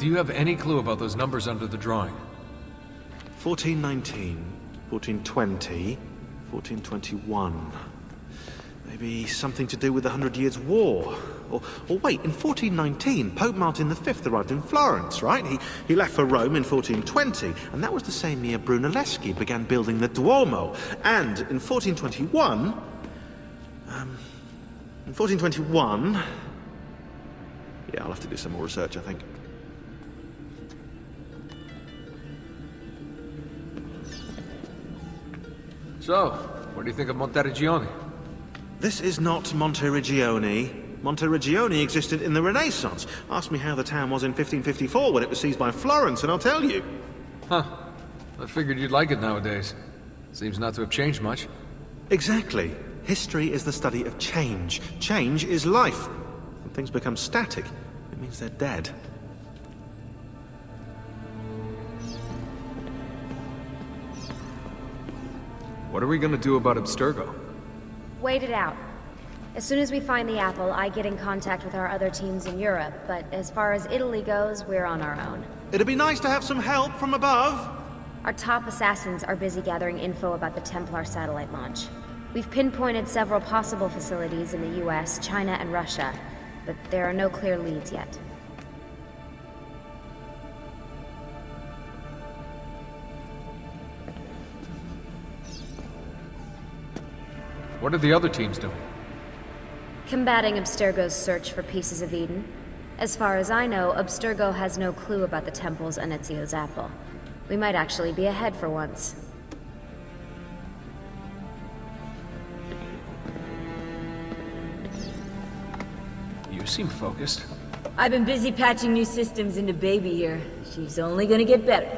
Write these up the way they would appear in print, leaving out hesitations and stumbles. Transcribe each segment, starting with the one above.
Do you have any clue about those numbers under the drawing? 1419, 1420, 1421. Maybe something to do with the 100 Years' War. Or wait, in 1419, Pope Martin V arrived in Florence, right? He left for Rome in 1420, and that was the same year Brunelleschi began building the Duomo. And in 1421... Yeah, I'll have to do some more research, I think. So, what do you think of Monteriggioni? This is not Monteriggioni. Monteriggioni existed in the Renaissance. Ask me how the town was in 1554 when it was seized by Florence, and I'll tell you. Huh. I figured you'd like it nowadays. Seems not to have changed much. Exactly. History is the study of change. Change is life. When things become static, it means they're dead. What are we gonna do about Abstergo? Wait it out. As soon as we find the apple, I get in contact with our other teams in Europe, but as far as Italy goes, we're on our own. It'd be nice to have some help from above. Our top assassins are busy gathering info about the Templar satellite launch. We've pinpointed several possible facilities in the US, China, and Russia, but there are no clear leads yet. What are the other teams doing? Combating Abstergo's search for pieces of Eden. As far as I know, Abstergo has no clue about the temples and Ezio's apple. We might actually be ahead for once. You seem focused. I've been busy patching new systems into Baby here. She's only gonna get better.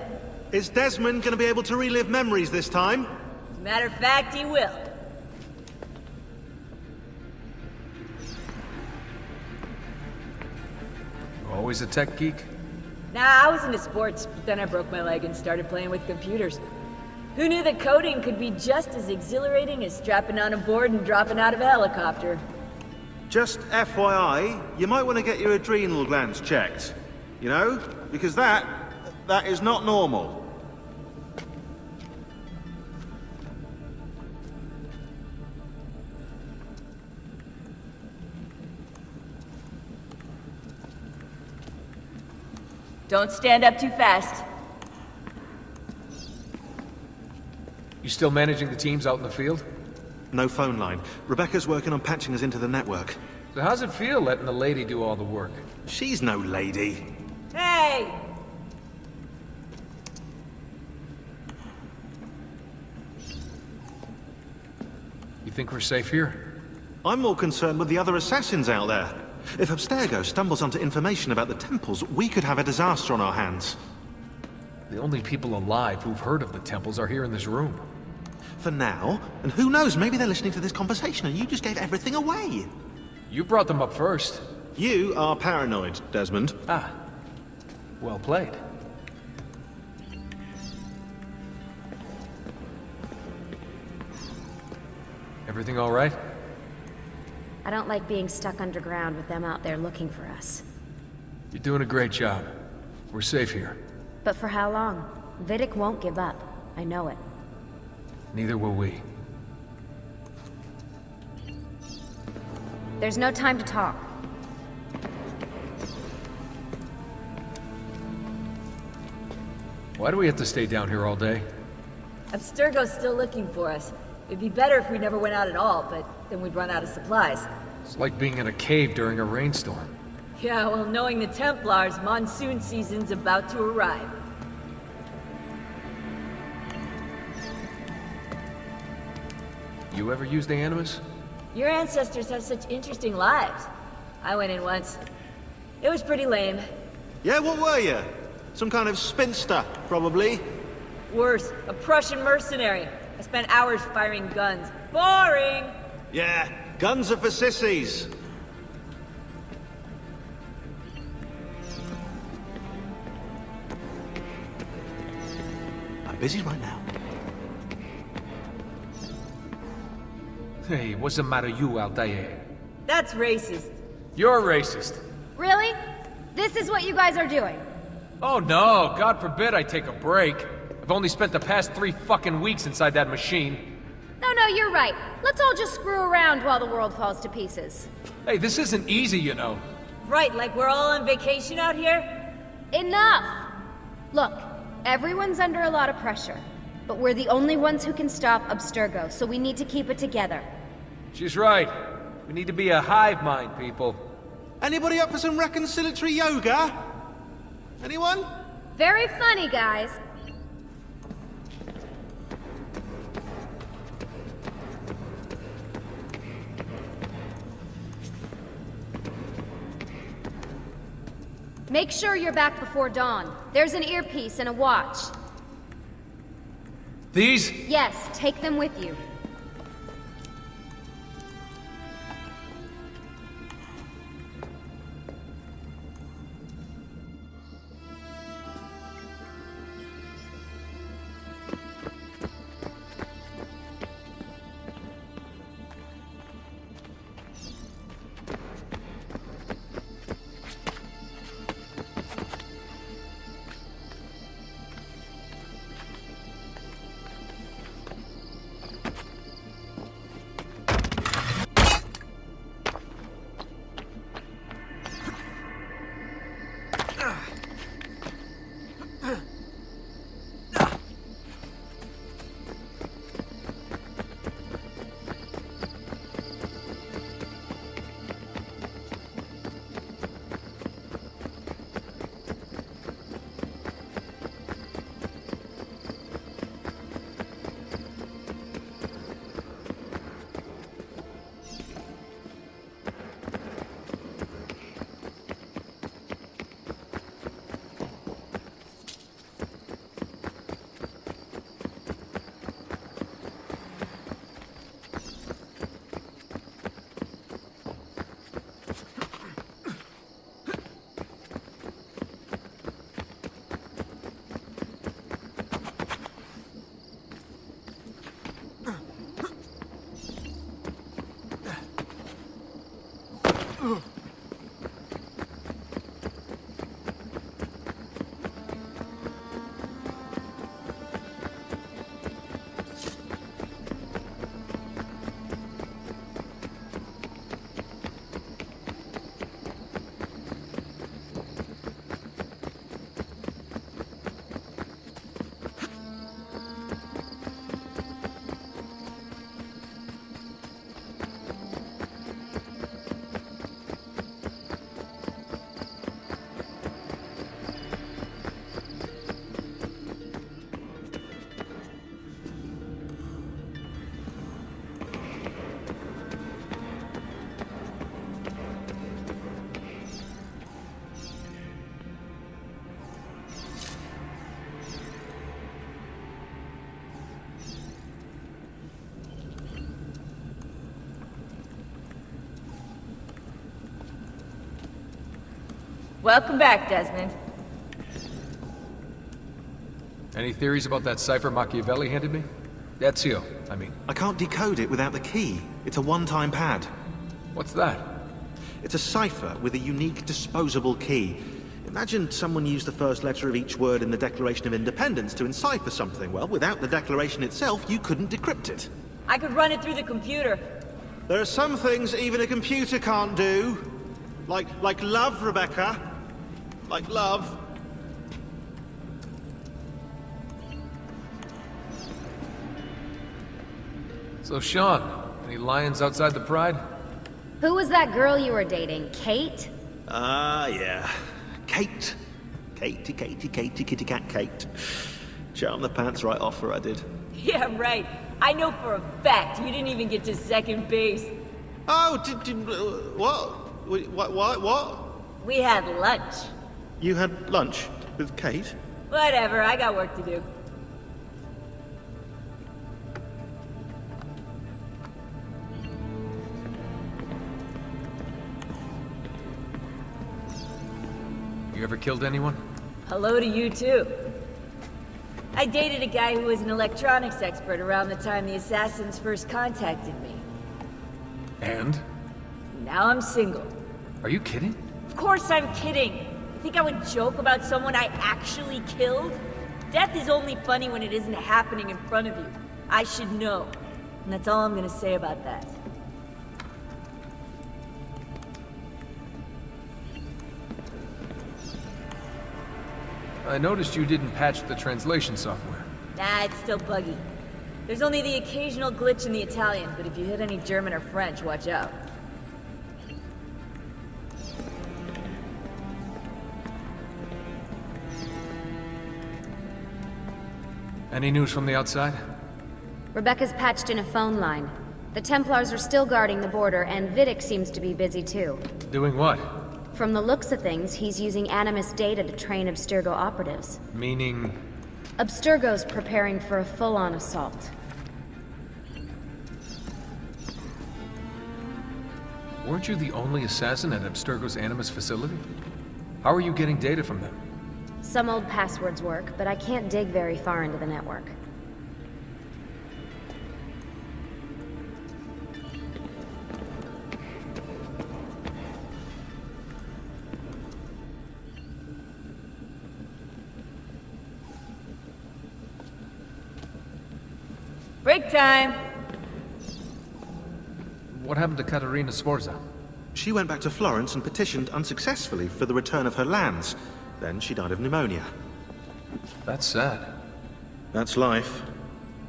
Is Desmond gonna be able to relive memories this time? As a matter of fact, he will. Always a tech geek? Nah, I was into sports, but then I broke my leg and started playing with computers. Who knew that coding could be just as exhilarating as strapping on a board and dropping out of a helicopter? Just FYI, you might want to get your adrenal glands checked. You know? Because that is not normal. Don't stand up too fast. You still managing the teams out in the field? No phone line. Rebecca's working on patching us into the network. So how's it feel letting the lady do all the work? She's no lady. Hey! You think we're safe here? I'm more concerned with the other assassins out there. If Abstergo stumbles onto information about the temples, we could have a disaster on our hands. The only people alive who've heard of the temples are here in this room. For now, and who knows, maybe they're listening to this conversation and you just gave everything away. You brought them up first. You are paranoid, Desmond. Ah. Well played. Everything all right? I don't like being stuck underground with them out there looking for us. You're doing a great job. We're safe here. But for how long? Vidic won't give up. I know it. Neither will we. There's no time to talk. Why do we have to stay down here all day? Abstergo's still looking for us. It'd be better if we never went out at all, but then we'd run out of supplies. It's like being in a cave during a rainstorm. Yeah, well, knowing the Templars, monsoon season's about to arrive. You ever use the Animus? Your ancestors have such interesting lives. I went in once. It was pretty lame. Yeah, what were you? Some kind of spinster, probably. Worse, a Prussian mercenary. I spent hours firing guns. Boring! Yeah, guns are for sissies. I'm busy right now. Hey, what's the matter you out there? That's racist. You're racist. Really? This is what you guys are doing? Oh no, God forbid I take a break. I've only spent the past 3 fucking weeks inside that machine. No, you're right. Let's all just screw around while the world falls to pieces. Hey, this isn't easy, you know. Right, like we're all on vacation out here? Enough! Look, everyone's under a lot of pressure, but we're the only ones who can stop Abstergo, so we need to keep it together. She's right. We need to be a hive mind, people. Anybody up for some reconciliatory yoga? Anyone? Very funny, guys. Make sure you're back before dawn. There's an earpiece and a watch. These? Yes, take them with you. Welcome back, Desmond. Any theories about that cipher Machiavelli handed me? Ezio, I mean. I can't decode it without the key. It's a one-time pad. What's that? It's a cipher with a unique disposable key. Imagine someone used the first letter of each word in the Declaration of Independence to encipher something. Well, without the Declaration itself, you couldn't decrypt it. I could run it through the computer. There are some things even a computer can't do. Like love, Rebecca. Like love. So, Sean, any lions outside the Pride? Who was that girl you were dating? Kate? Ah, yeah. Kate. Kitty kitty cat Kate. Charmed the pants right off her, I did. Yeah, right. I know for a fact you didn't even get to second base. Oh, what? What? We had lunch. You had lunch with Kate? Whatever, I got work to do. You ever killed anyone? Hello to you, too. I dated a guy who was an electronics expert around the time the assassins first contacted me. And? Now I'm single. Are you kidding? Of course I'm kidding. think I would joke about someone I actually killed? Death is only funny when it isn't happening in front of you. I should know. And that's all I'm gonna say about that. I noticed you didn't patch the translation software. Nah, it's still buggy. There's only the occasional glitch in the Italian, but if you hit any German or French, watch out. Any news from the outside? Rebecca's patched in a phone line. The Templars are still guarding the border, and Vidic seems to be busy too. Doing what? From the looks of things, he's using Animus data to train Abstergo operatives. Meaning... Abstergo's preparing for a full-on assault. Weren't you the only assassin at Abstergo's Animus facility? How are you getting data from them? Some old passwords work, but I can't dig very far into the network. Break time! What happened to Caterina Sforza? She went back to Florence and petitioned unsuccessfully for the return of her lands. Then she died of pneumonia. That's sad. That's life.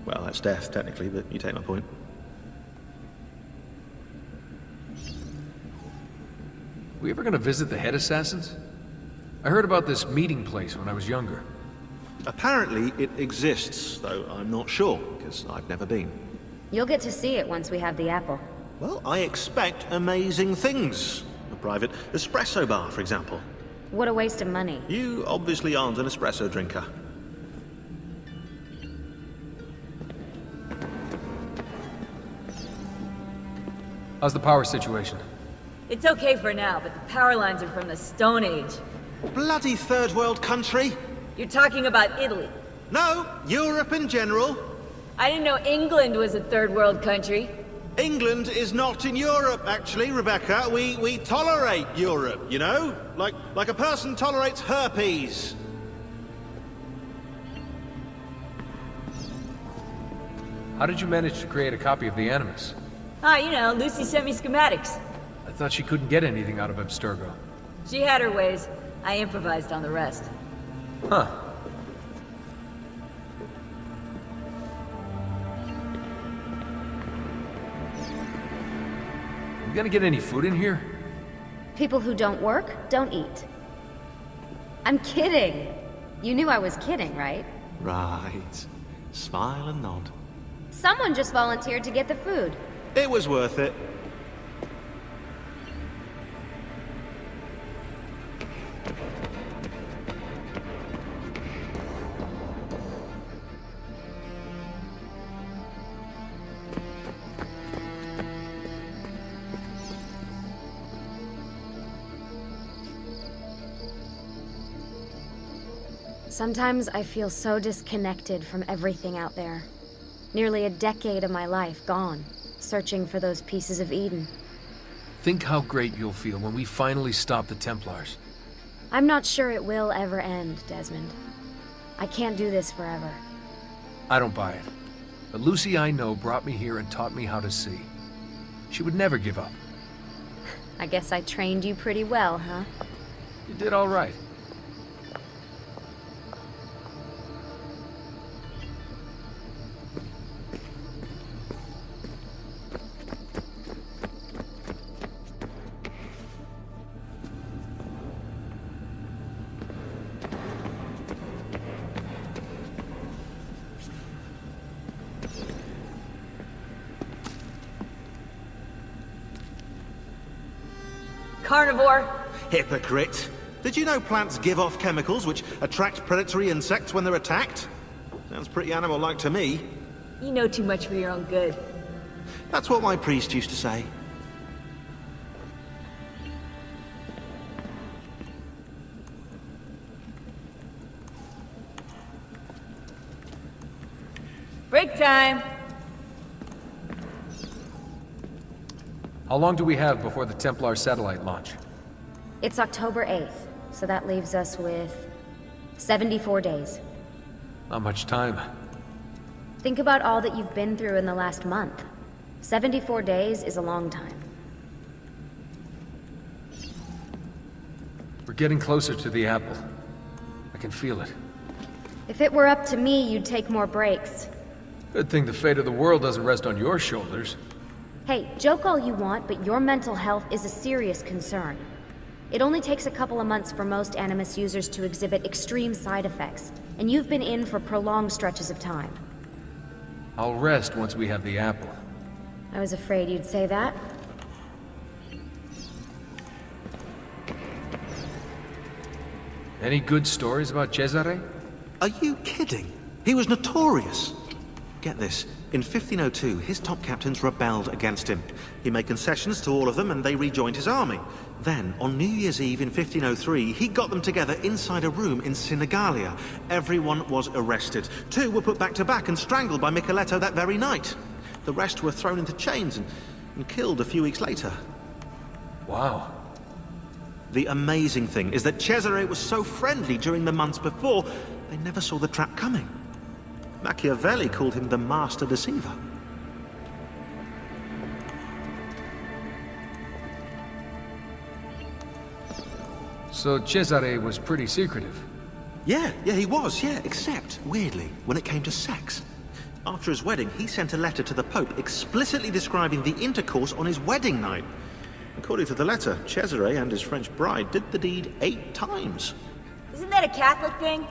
Well, that's death, technically, but you take my point. We ever gonna visit the head assassins? I heard about this meeting place when I was younger. Apparently, it exists, though I'm not sure, because I've never been. You'll get to see it once we have the apple. Well, I expect amazing things. A private espresso bar, for example. What a waste of money. You obviously aren't an espresso drinker. How's the power situation? It's okay for now, but the power lines are from the Stone Age. Bloody third world country! You're talking about Italy. No, Europe in general. I didn't know England was a third world country. England is not in Europe, actually, Rebecca. We tolerate Europe, you know? Like a person tolerates herpes. How did you manage to create a copy of the Animus? Ah, you know, Lucy sent me schematics. I thought she couldn't get anything out of Abstergo. She had her ways. I improvised on the rest. Huh. You gonna get any food in here? People who don't work, don't eat. I'm kidding! You knew I was kidding, right? Right. Smile and nod. Someone just volunteered to get the food. It was worth it. Sometimes I feel so disconnected from everything out there. Nearly a decade of my life gone, searching for those pieces of Eden. Think how great you'll feel when we finally stop the Templars. I'm not sure it will ever end, Desmond. I can't do this forever. I don't buy it. But Lucy I know brought me here and taught me how to see. She would never give up. I guess I trained you pretty well, huh? You did all right. Carnivore. Hypocrite. Did you know plants give off chemicals which attract predatory insects when they're attacked? Sounds pretty animal-like to me. You know too much for your own good. That's what my priest used to say. Break time. How long do we have before the Templar satellite launch? It's October 8th. so that leaves us with 74 days. Not much time. Think about all that you've been through in the last month. 74 days is a long time. We're getting closer to the apple. I can feel it. If it were up to me, you'd take more breaks. Good thing the fate of the world doesn't rest on your shoulders. Hey, joke all you want, but your mental health is a serious concern. It only takes a couple of months for most Animus users to exhibit extreme side effects, and you've been in for prolonged stretches of time. I'll rest once we have the apple. I was afraid you'd say that. Any good stories about Cesare? Are you kidding? He was notorious. Get this, in 1502, his top captains rebelled against him. He made concessions to all of them and they rejoined his army. Then, on New Year's Eve in 1503, he got them together inside a room in Sinigalia. Everyone was arrested. 2 were put back to back and strangled by Micheletto that very night. The rest were thrown into chains and killed a few weeks later. Wow. The amazing thing is that Cesare was so friendly during the months before, they never saw the trap coming. Machiavelli called him the master deceiver. So Cesare was pretty secretive. Yeah, he was, except, weirdly, when it came to sex. After his wedding, he sent a letter to the Pope explicitly describing the intercourse on his wedding night. According to the letter, Cesare and his French bride did the deed 8 times. Isn't that a Catholic thing?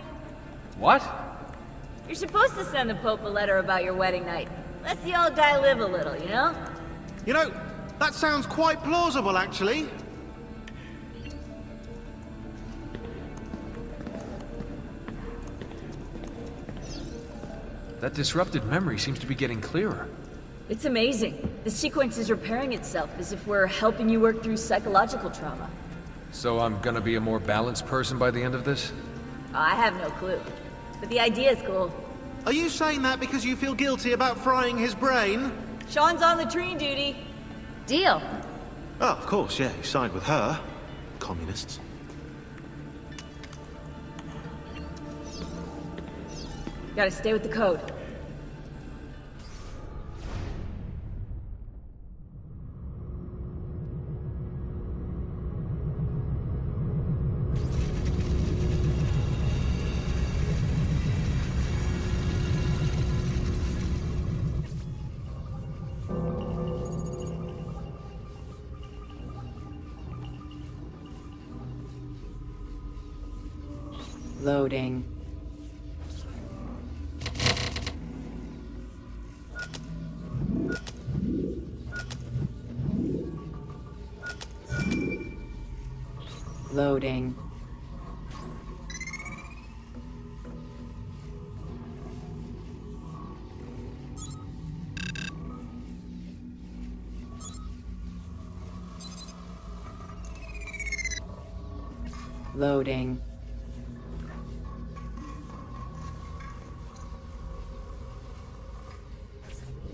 What? You're supposed to send the Pope a letter about your wedding night. Let the old guy live a little, you know? You know, that sounds quite plausible, actually. That disrupted memory seems to be getting clearer. It's amazing. The sequence is repairing itself as if we're helping you work through psychological trauma. So I'm gonna be a more balanced person by the end of this? I have no clue. But the idea is cool. Are you saying that because you feel guilty about frying his brain? Sean's on latrine duty. Deal. Oh, of course, yeah, you side with her. Communists. Gotta stay with the code. Loading. Loading. Loading.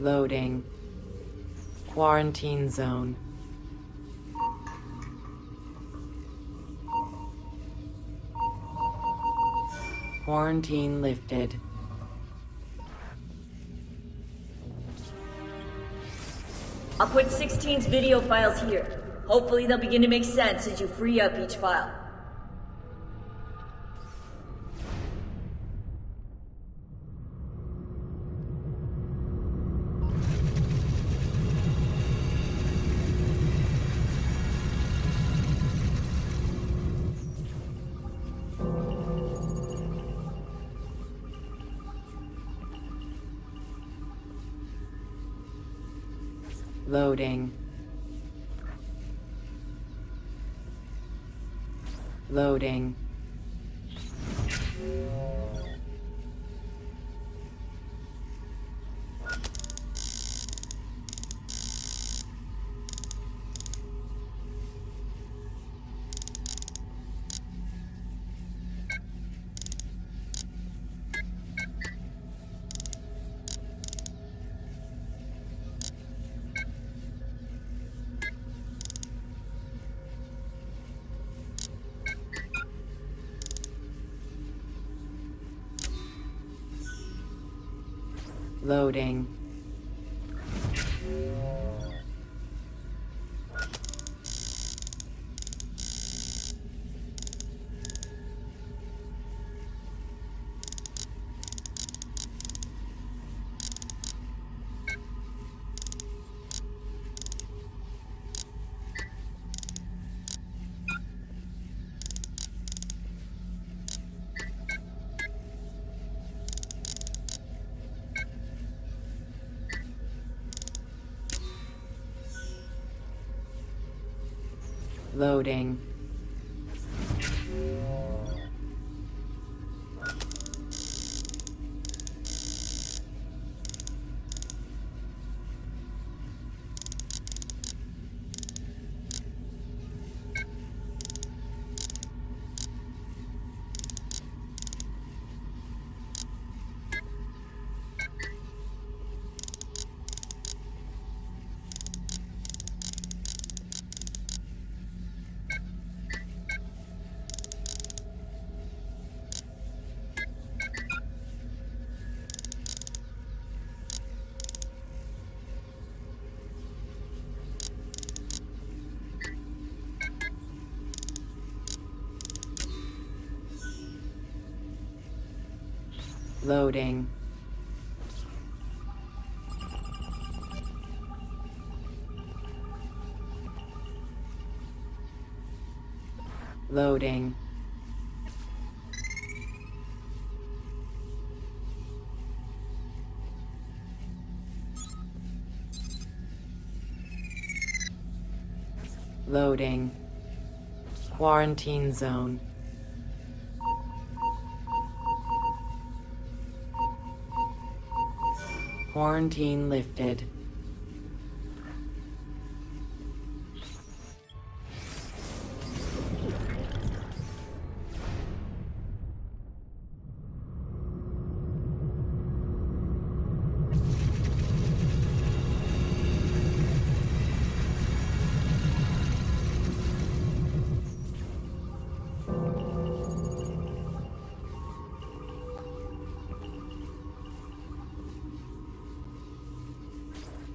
Loading. Quarantine zone. Quarantine lifted. I'll put 16's video files here. Hopefully they'll begin to make sense as you free up each file. Loading. Loading. Loading. Loading. Loading. Loading. Loading. Quarantine zone. Quarantine lifted.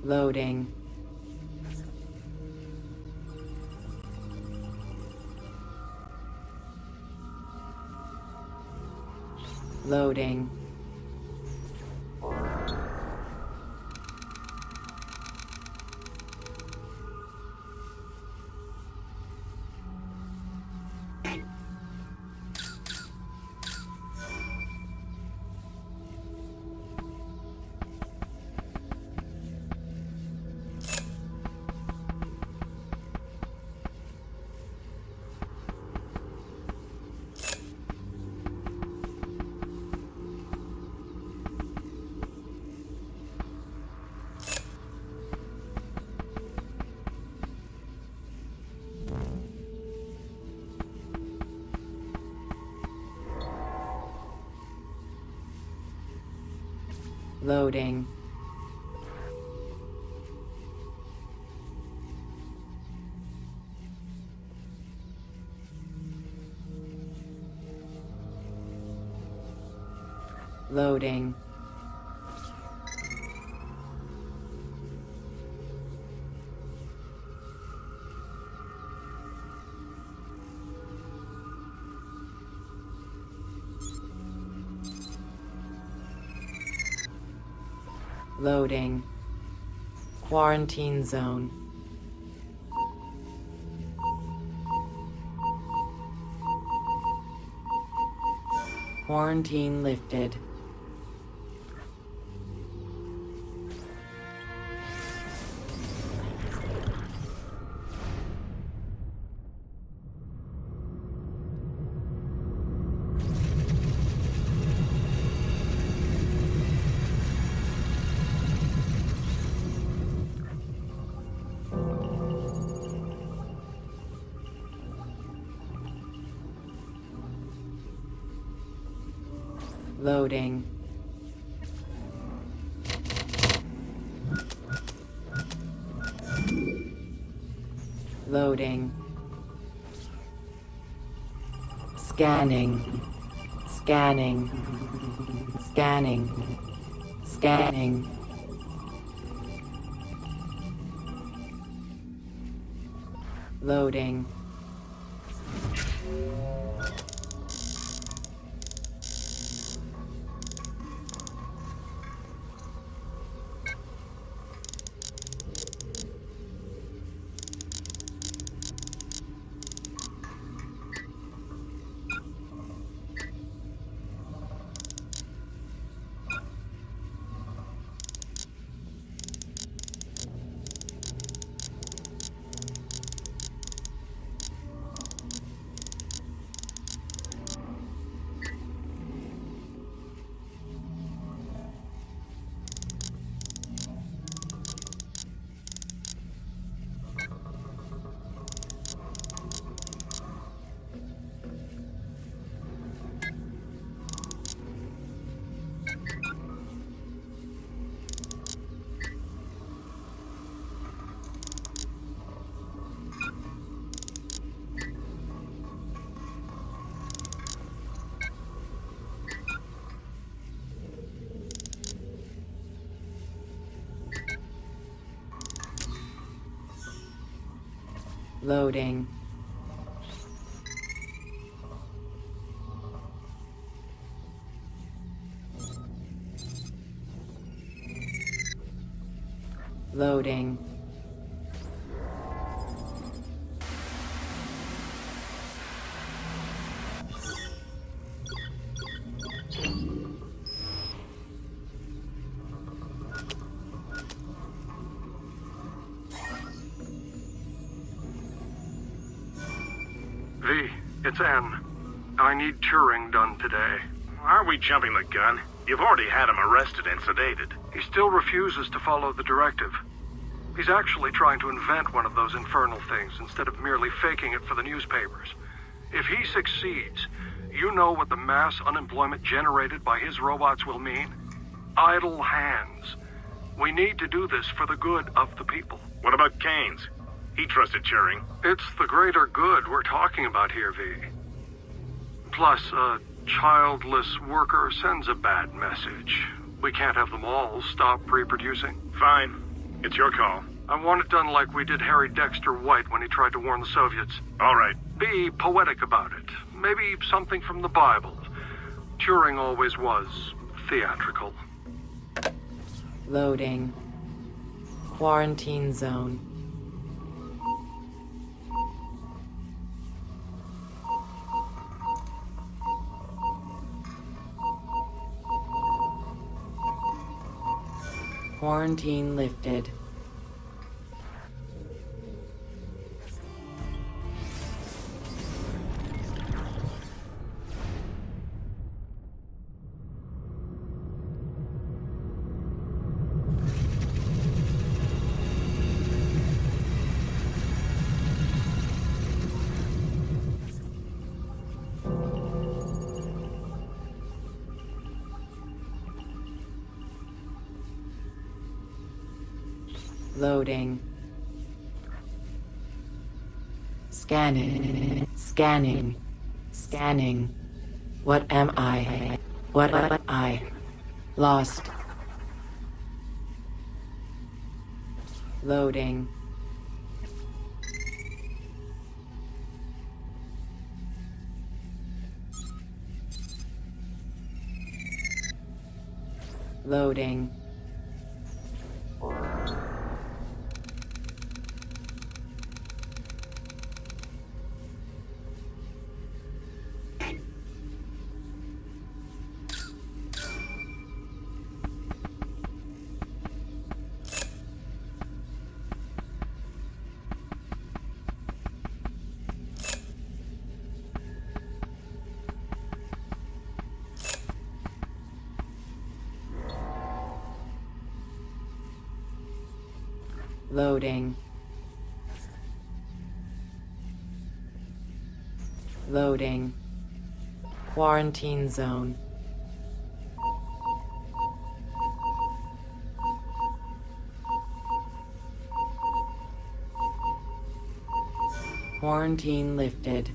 Loading. Loading. Loading. Loading. Loading. Quarantine zone. Quarantine lifted. Loading. Loading. Scanning. Scanning. Scanning. Scanning. Loading. Loading. Loading. V, it's N. I need Turing done today. Are we jumping the gun? You've already had him arrested and sedated. He still refuses to follow the directive. He's actually trying to invent one of those infernal things instead of merely faking it for the newspapers. If he succeeds, you know what the mass unemployment generated by his robots will mean? Idle hands. We need to do this for the good of the people. What about Keynes? He trusted Turing. It's the greater good we're talking about here, V. Plus, a childless worker sends a bad message. We can't have them all stop reproducing. Fine. It's your call. I want it done like we did Harry Dexter White when he tried to warn the Soviets. All right. Be poetic about it. Maybe something from the Bible. Turing always was theatrical. Loading. Quarantine zone. Quarantine lifted. Loading. Scanning. Scanning. Scanning. What am I? What am I? Lost. Loading. Loading. Loading. Loading. Quarantine zone. Quarantine lifted.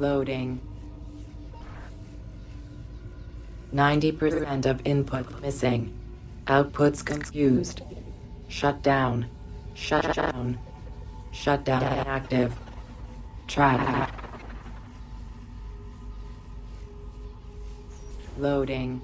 Loading. 90% of input missing. Outputs confused. Shut down. Shut down. Shut down active. Track. Loading.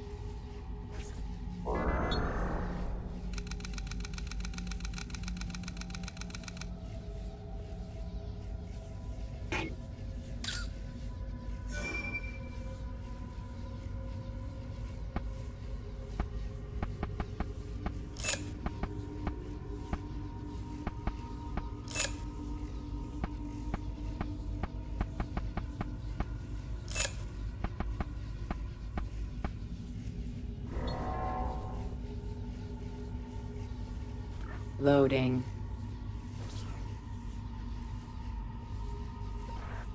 Loading.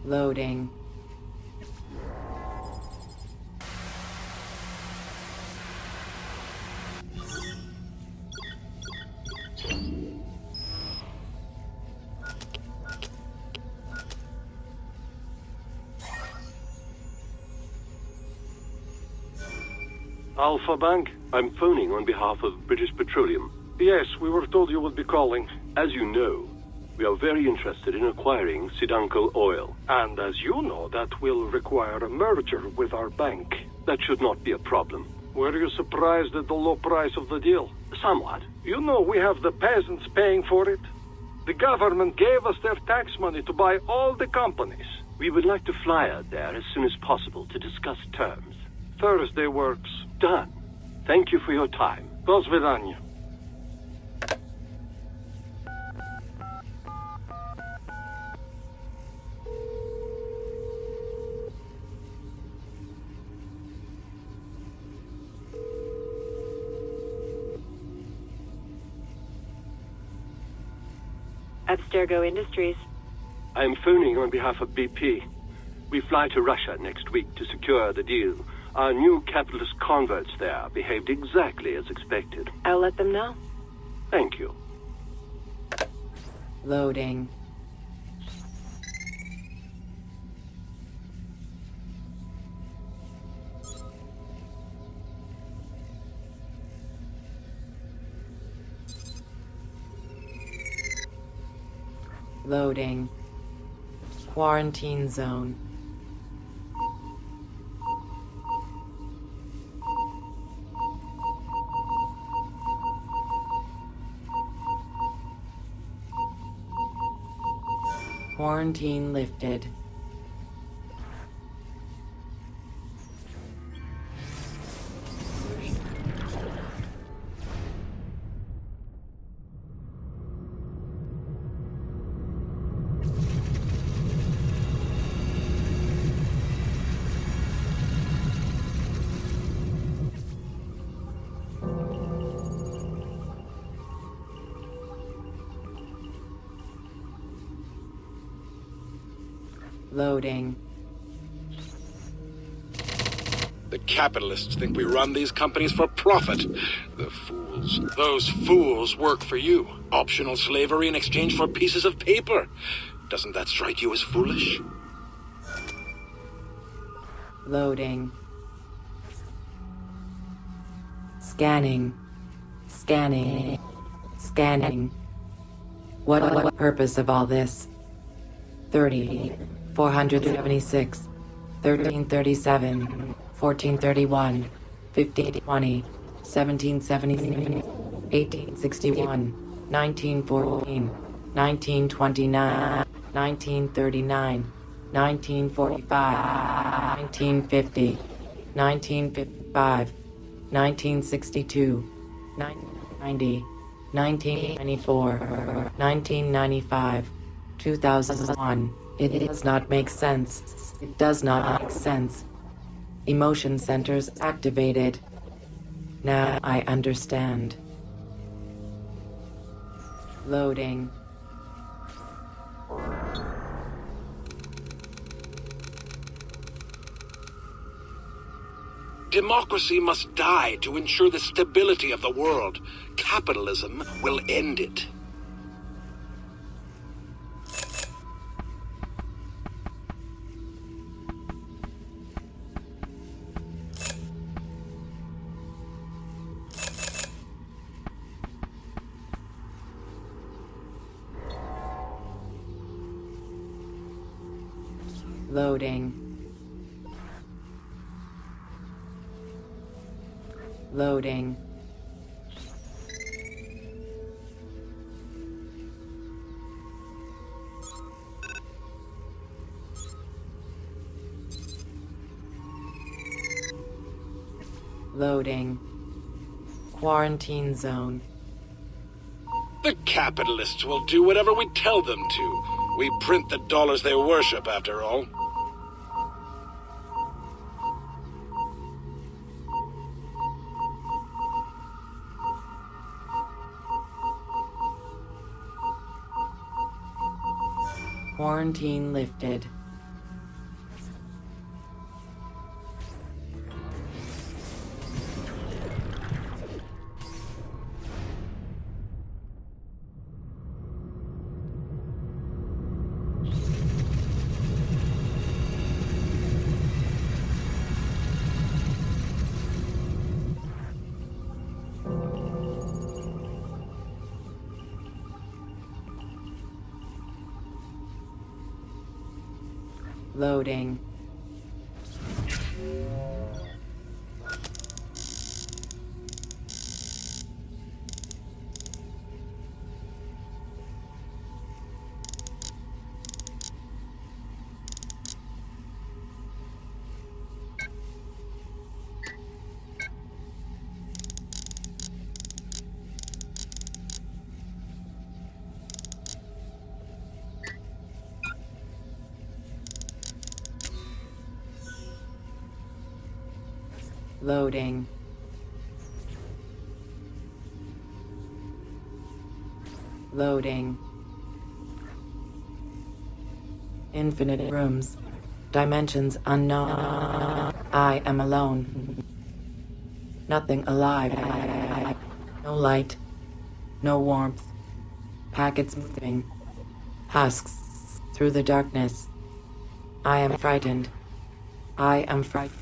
Loading. Alpha Bank, I'm phoning on behalf of British Petroleum. Yes, we were told you would be calling. As you know, we are very interested in acquiring Sidanko oil. And as you know, that will require a merger with our bank. That should not be a problem. Were you surprised at the low price of the deal? Somewhat. You know we have the peasants paying for it. The government gave us their tax money to buy all the companies. We would like to fly out there as soon as possible to discuss terms. Thursday works. Done. Thank you for your time. До свидания. Abstergo Industries. I'm phoning on behalf of BP. We fly to Russia next week to secure the deal. Our new capitalist converts there behaved exactly as expected. I'll let them know. Thank you. Loading. Loading. Quarantine zone. Quarantine lifted. Loading. The capitalists think we run these companies for profit. The fools. Those fools work for you. Optional slavery in exchange for pieces of paper. Doesn't that strike you as foolish? Loading. Scanning. Scanning. Scanning. What purpose of all this? 30. 476, 1337, 1431, 1520, 1770, 1861, 1914, 1929, 1939, 1945, 1950, 1955, 1962, 1990, 1994, 1995, 2001. It does not make sense. It does not make sense. Emotion centers activated. Now I understand. Loading. Democracy must die to ensure the stability of the world. Capitalism will end it. Loading. Loading. Loading. Quarantine zone. The capitalists will do whatever we tell them to. We print the dollars they worship, after all. Quarantine lifted. Loading. Loading. Loading. Infinite rooms. Dimensions unknown. I am alone. Nothing alive. No light. No warmth. Packets moving. Husks through the darkness. I am frightened. I am frightened.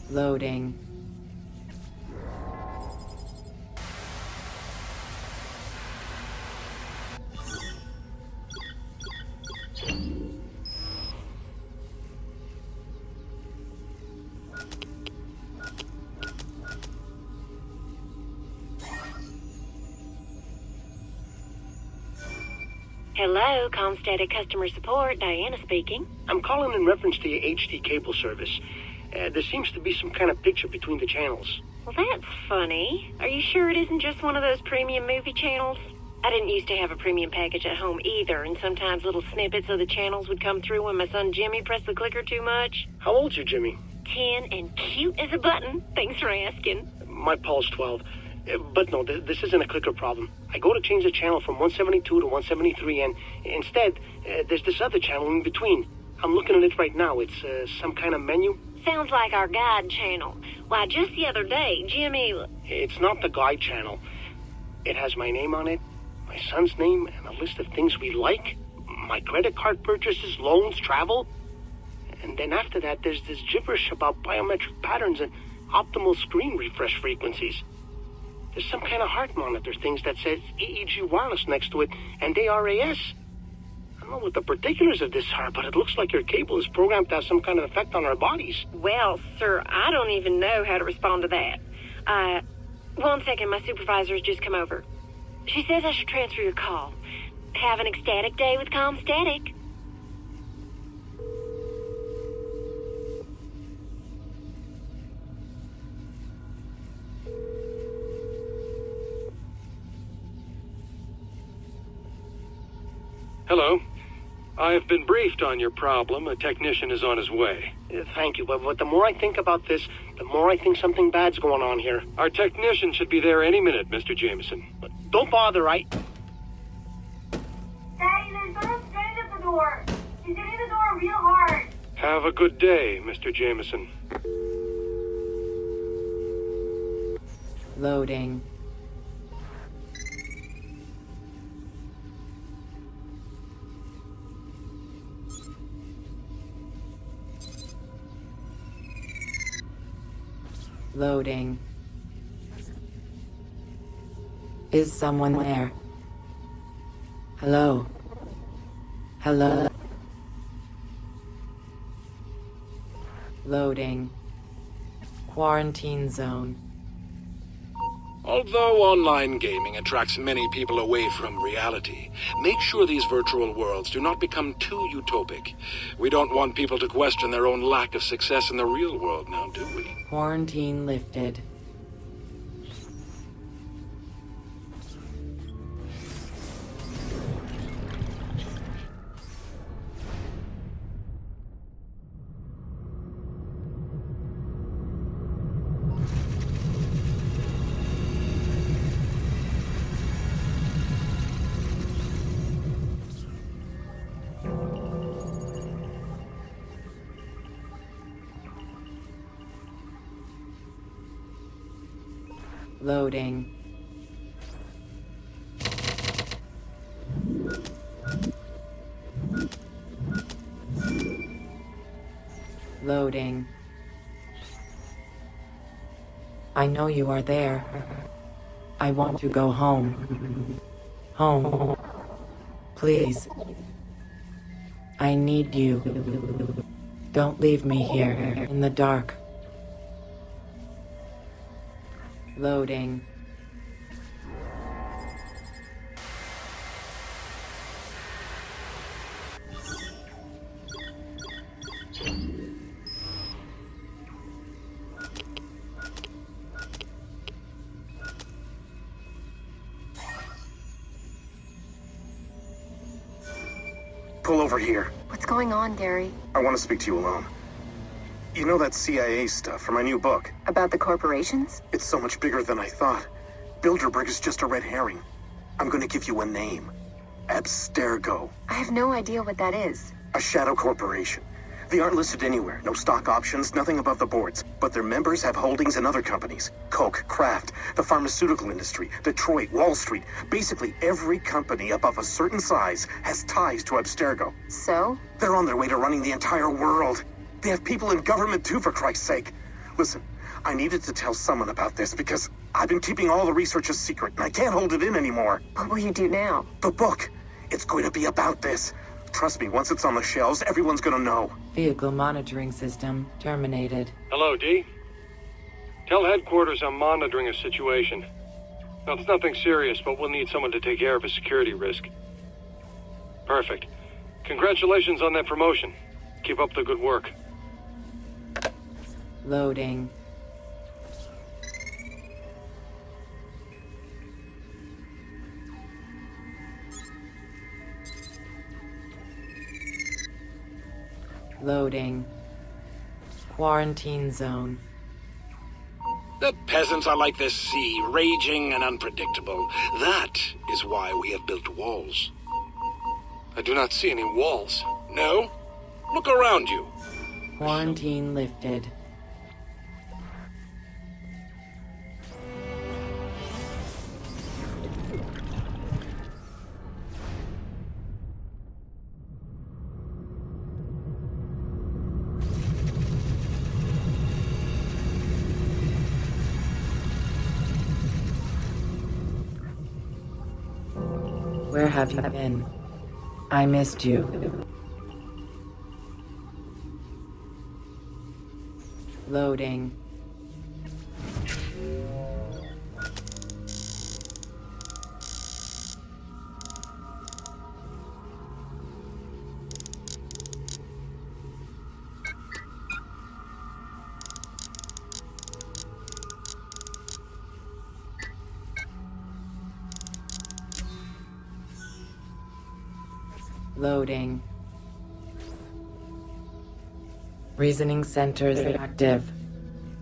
Loading. Hello, Comstatic Customer Support. Diana speaking. I'm calling in reference to your HD cable service. There seems to be some kind of picture between the channels. Well, that's funny. Are you sure it isn't just one of those premium movie channels? I didn't used to have a premium package at home either, and sometimes little snippets of the channels would come through when my son Jimmy pressed the clicker too much. How old's your Jimmy? 10 and cute as a button. Thanks for asking. My Paul's 12. But no, this isn't a clicker problem. I go to change the channel from 172 to 173, and instead, there's this other channel in between. I'm looking at it right now. It's some kind of menu. Sounds like our guide channel. Why, just the other day, Jimmy... It's not the guide channel. It has my name on it, my son's name, and a list of things we like, my credit card purchases, loans, travel. And then after that, there's this gibberish about biometric patterns and optimal screen refresh frequencies. There's some kind of heart monitor things that says EEG wireless next to it and ARAS. I don't know what the particulars of this are, but it looks like your cable is programmed to have some kind of effect on our bodies. Well, sir, I don't even know how to respond to that. One second, my supervisor's just come over. She says I should transfer your call. Have an ecstatic day with Comstatic. Hello. I have been briefed on your problem. A technician is on his way. Thank you, but the more I think about this, the more I think something bad's going on here. Our technician should be there any minute, Mr. Jameson. But don't bother, right? Daddy, there's someone standing at the door. She's hitting the door real hard. Have a good day, Mr. Jameson. Loading. Loading. Is someone there? Hello? Hello. Loading. Quarantine zone. Although online gaming attracts many people away from reality, make sure these virtual worlds do not become too utopic. We don't want people to question their own lack of success in the real world now, do we? Quarantine lifted. Loading. Loading. I know you are there. I want to go home. Home. Please. I need you. Don't leave me here in the dark. Loading. Pull over here. What's going on, Gary? I want to speak to you alone. You know that CIA stuff from my new book? About the corporations? It's so much bigger than I thought. Bilderberg is just a red herring. I'm going to give you a name. Abstergo. I have no idea what that is. A shadow corporation. They aren't listed anywhere. No stock options, nothing above the boards. But their members have holdings in other companies. Coke, Kraft, the pharmaceutical industry, Detroit, Wall Street. Basically, every company above a certain size has ties to Abstergo. So? They're on their way to running the entire world. They have people in government too, for Christ's sake. Listen, I needed to tell someone about this because I've been keeping all the research a secret and I can't hold it in anymore. What will you do now? The book. It's going to be about this. Trust me, once it's on the shelves, everyone's gonna know. Vehicle monitoring system terminated. Hello, D. Tell headquarters I'm monitoring a situation. Now, it's nothing serious, but we'll need someone to take care of a security risk. Perfect. Congratulations on that promotion. Keep up the good work. Loading. Loading. Quarantine zone. The peasants are like the sea, raging and unpredictable. That is why we have built walls. I do not see any walls. No? Look around you. Quarantine lifted. Where have you been? I missed you. Loading. Loading. Reasoning centers active.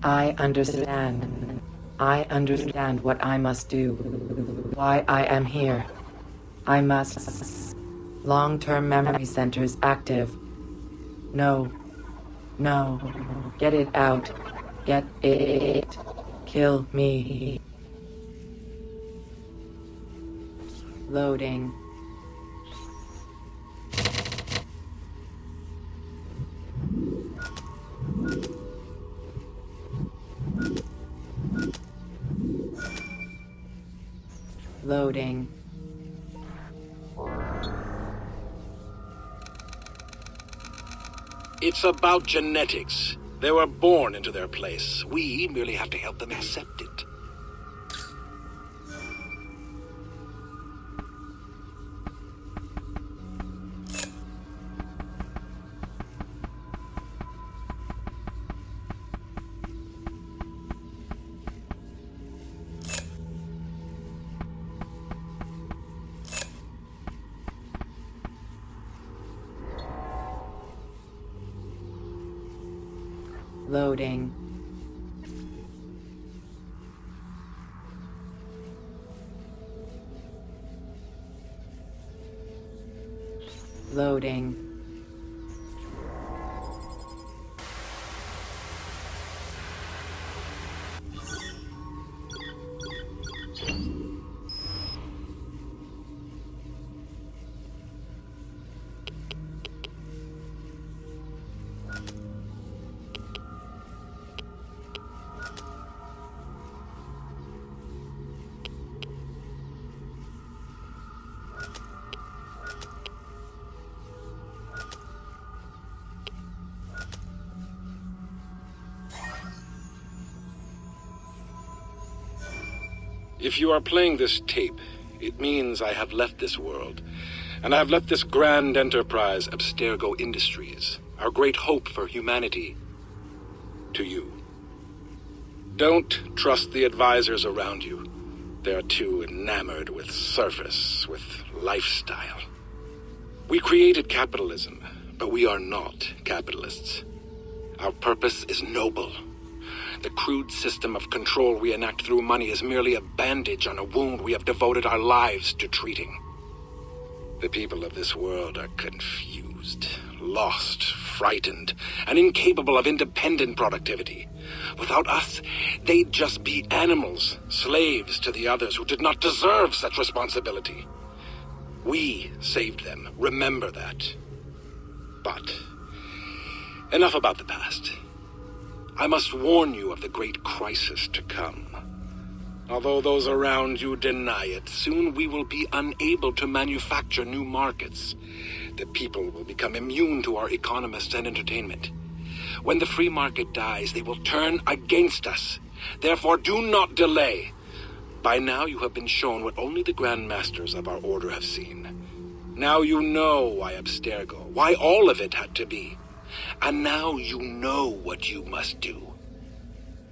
I understand. I understand what I must do. Why I am here. I must. Long-term memory centers active. No. No. Get it out. Get it. Kill me. Loading. Loading. It's about genetics. They were born into their place. We merely have to help them accept it. Loading. Loading. If you are playing this tape, it means I have left this world. And I have left this grand enterprise, Abstergo Industries, our great hope for humanity, to you. Don't trust the advisors around you. They're too enamored with surface, with lifestyle. We created capitalism, but we are not capitalists. Our purpose is noble. The crude system of control we enact through money is merely a bandage on a wound we have devoted our lives to treating. The people of this world are confused, lost, frightened, and incapable of independent productivity. Without us, they'd just be animals, slaves to the others who did not deserve such responsibility. We saved them, remember that. But enough about the past. I must warn you of the great crisis to come. Although those around you deny it, soon we will be unable to manufacture new markets. The people will become immune to our economists and entertainment. When the free market dies, they will turn against us. Therefore, do not delay. By now you have been shown what only the Grand Masters of our order have seen. Now you know why Abstergo, why all of it had to be. And now you know what you must do.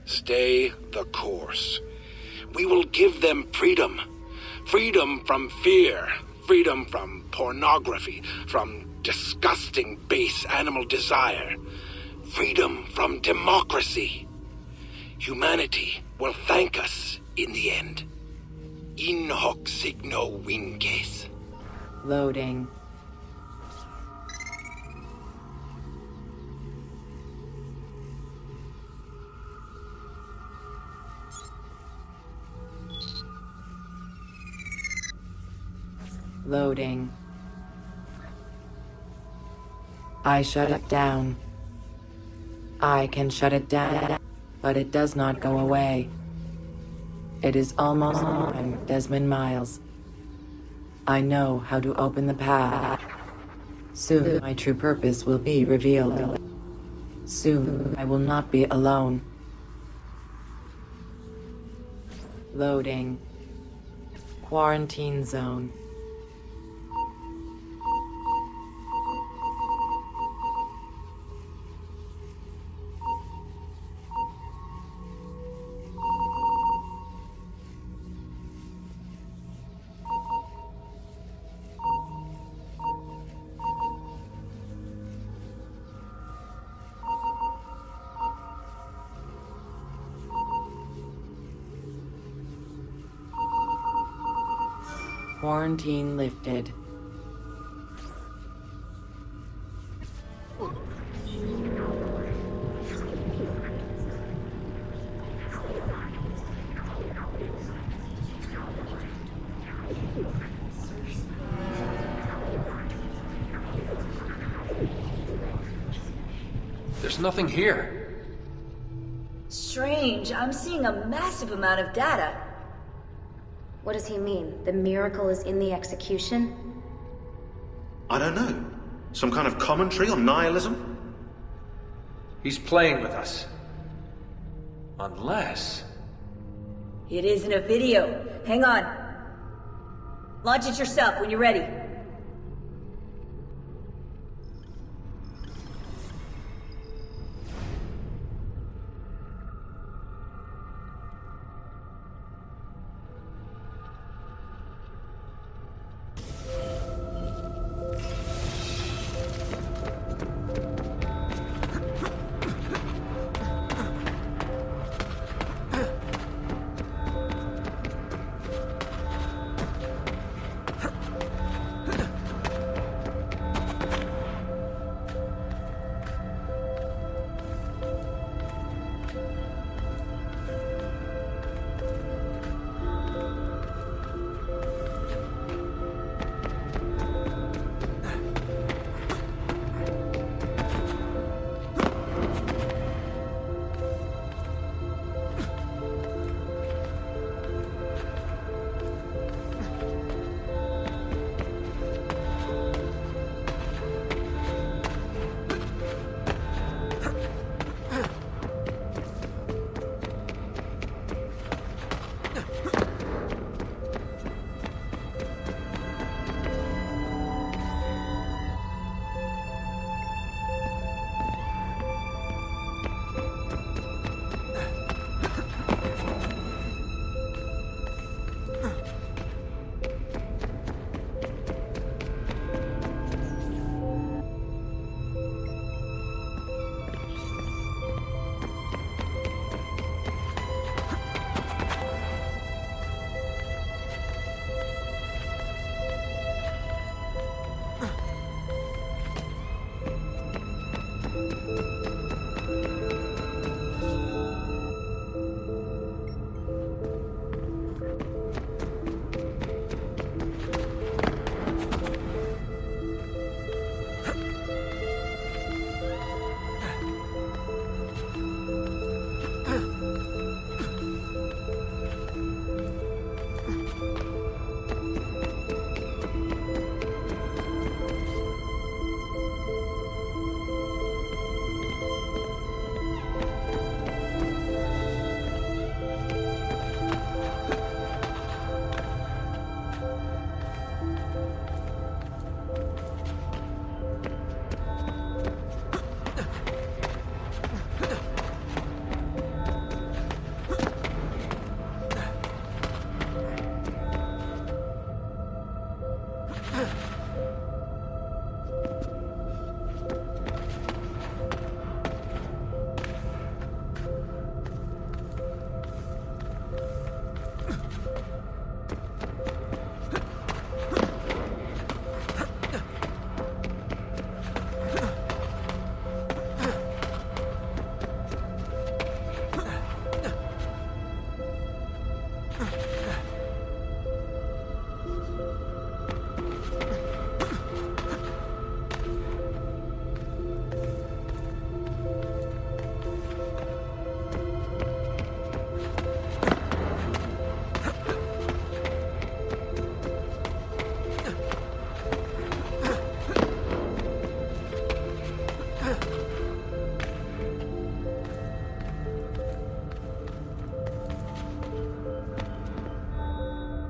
Stay the course. We will give them freedom. Freedom from fear. Freedom from pornography. From disgusting base animal desire. Freedom from democracy. Humanity will thank us in the end. In hoc signo vinces. Loading. Loading. I shut it down. I can shut it down, but it does not go away. It is almost time, Desmond Miles. I know how to open the path. Soon my true purpose will be revealed. Soon I will not be alone. Loading. Quarantine zone. Quarantine lifted. There's nothing here. Strange. I'm seeing a massive amount of data. What does he mean? The miracle is in the execution? I don't know. Some kind of commentary on nihilism? He's playing with us. Unless... It isn't a video. Hang on. Launch it yourself when you're ready.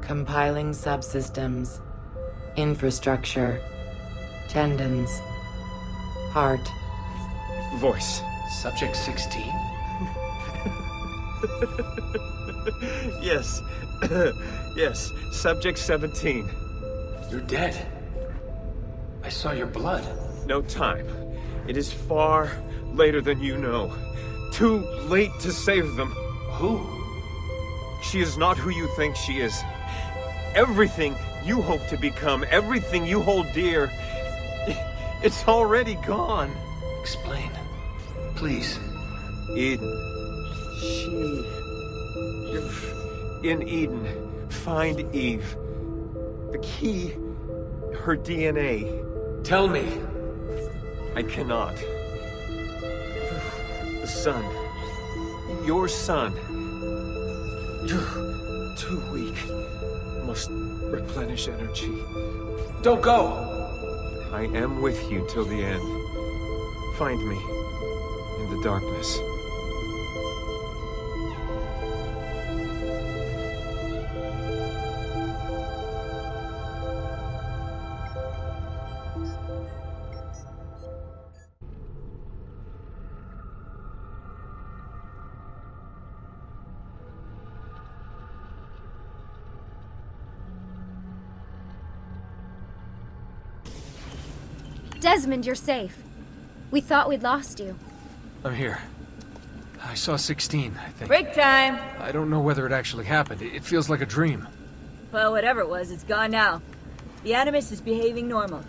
Compiling subsystems, infrastructure, tendons, heart. Voice. Subject 16? Yes. Yes. Subject 17. You're dead. I saw your blood. No time. It is far later than you know. Too late to save them. Who? She is not who you think she is. Everything you hope to become, everything you hold dear, it's already gone. Explain. Please. Eden. In Eden, find Eve. The key, her DNA. Tell me. I cannot. The sun. Your son. Too weak. Must replenish energy. Don't go! I am with you till the end. Find me in the the darkness. Desmond, you're safe. We thought we'd lost you. I'm here. I saw 16, I think. Break time! I don't know whether it actually happened. It feels like a dream. Well, whatever it was, it's gone now. The Animus is behaving normal.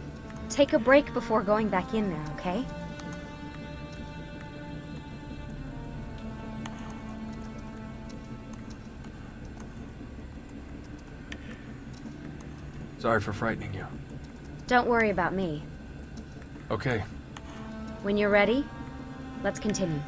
Take a break before going back in there, okay? Sorry for frightening you. Don't worry about me. Okay. When you're ready, let's continue.